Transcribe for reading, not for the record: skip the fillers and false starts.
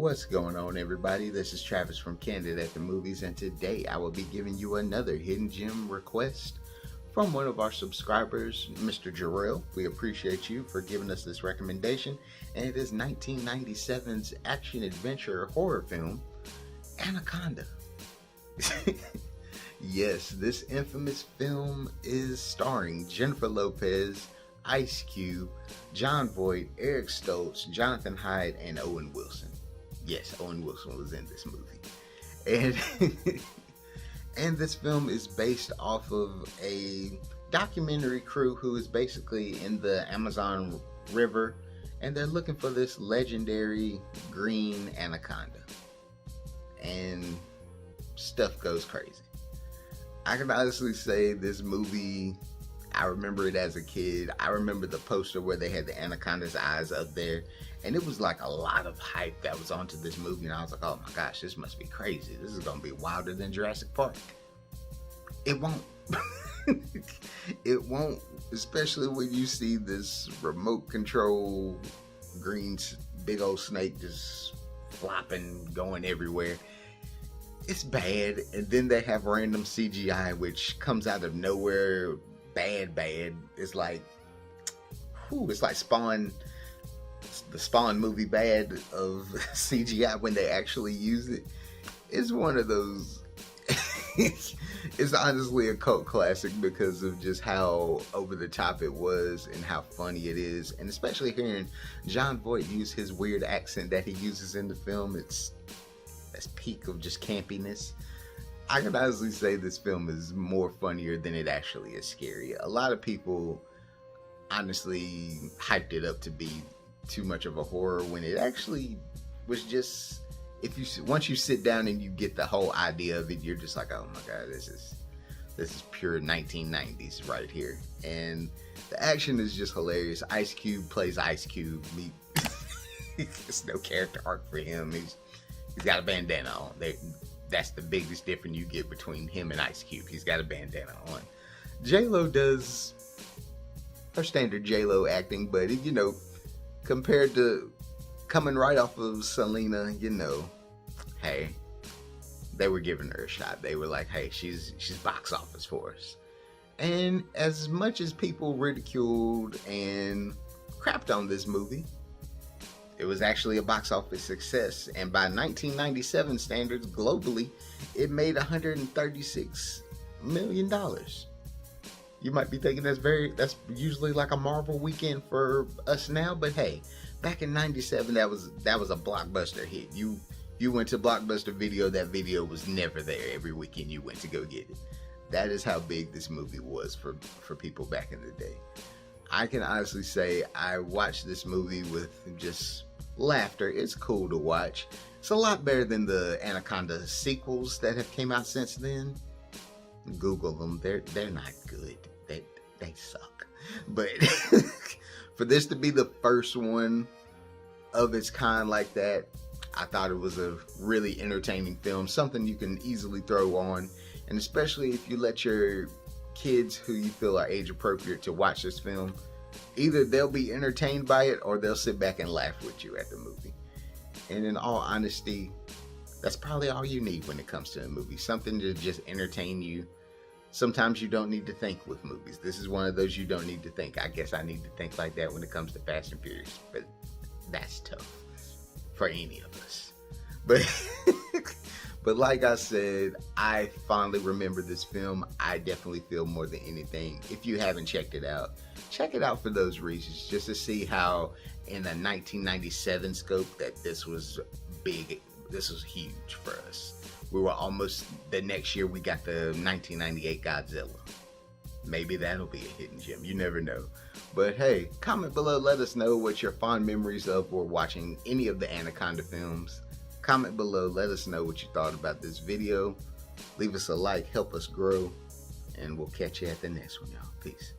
What's going on, everybody? This is Travis from Candid at the Movies, and today I will be giving you another hidden gem request from one of our subscribers, Mr. Jarrell. We appreciate you for giving us this recommendation, and it is 1997's action-adventure horror film, Anaconda. Yes, this infamous film is starring Jennifer Lopez, Ice Cube, Jon Voight, Eric Stoltz, Jonathan Hyde, and Owen Wilson. Yes, Owen Wilson was in this movie. And this film is based off of a documentary crew who is basically in the Amazon River, and they're looking for this legendary green anaconda. And stuff goes crazy. I can honestly say this movie, I remember it as a kid. I remember the poster where they had the anaconda's eyes up there, and it was like a lot of hype that was onto this movie, and I was like, oh my gosh, this must be crazy. This is gonna be wilder than Jurassic Park. It won't. It won't, especially when you see this remote control green big old snake just flopping, going everywhere. It's bad, and then they have random CGI which comes out of nowhere. Bad. It's like, it's like Spawn, the Spawn movie bad of CGI when they actually use it. It's one of those, it's honestly a cult classic because of just how over the top it was and how funny it is. And especially hearing Jon Voight use his weird accent that he uses in the film, that's peak of just campiness. I can honestly say this film is more funnier than it actually is scary. A lot of people honestly hyped it up to be too much of a horror when it actually was just, once you sit down and you get the whole idea of it, you're just like, oh my god, this is pure 1990s right here. And the action is just hilarious. Ice Cube plays Ice Cube. There's no character arc for him. He's got a bandana on. That's the biggest difference you get between him and Ice Cube. He's got a bandana on. J-Lo does her standard J-Lo acting, but compared to coming right off of Selena, hey, they were giving her a shot. They were like, hey, she's box office for us. And as much as people ridiculed and crapped on this movie, it was actually a box office success, and by 1997 standards globally, it made $136 million. You might be thinking that's usually like a Marvel weekend for us now, but hey, back in '97, that was a blockbuster hit. You went to Blockbuster Video, that video was never there every weekend you went to go get it. That is how big this movie was for people back in the day. I can honestly say I watched this movie with just laughter. It's cool to watch. It's a lot better than the Anaconda sequels that have came out since then. Google them. They're not good. They suck. But for this to be the first one of its kind like that, I thought it was a really entertaining film. Something you can easily throw on, and especially if you let your kids who you feel are age appropriate to watch this film, either they'll be entertained by it or they'll sit back and laugh with you at the movie. And in all honesty, that's probably all you need when it comes to a movie. Something to just entertain you. Sometimes you don't need to think with movies. This is one of those you don't need to think. I guess I need to think like that when it comes to Fast and Furious, but that's tough for any of us. But like I said, I fondly remember this film. I definitely feel more than anything, if you haven't checked it out, check it out for those reasons, just to see how in a 1997 scope that this was big. This was huge for us. We were almost, the next year we got the 1998 Godzilla. Maybe that'll be a hidden gem. You never know. But hey, comment below. Let us know what your fond memories of were watching any of the Anaconda films. Comment below. Let us know what you thought about this video. Leave us a like. Help us grow. And we'll catch you at the next one, y'all. Peace.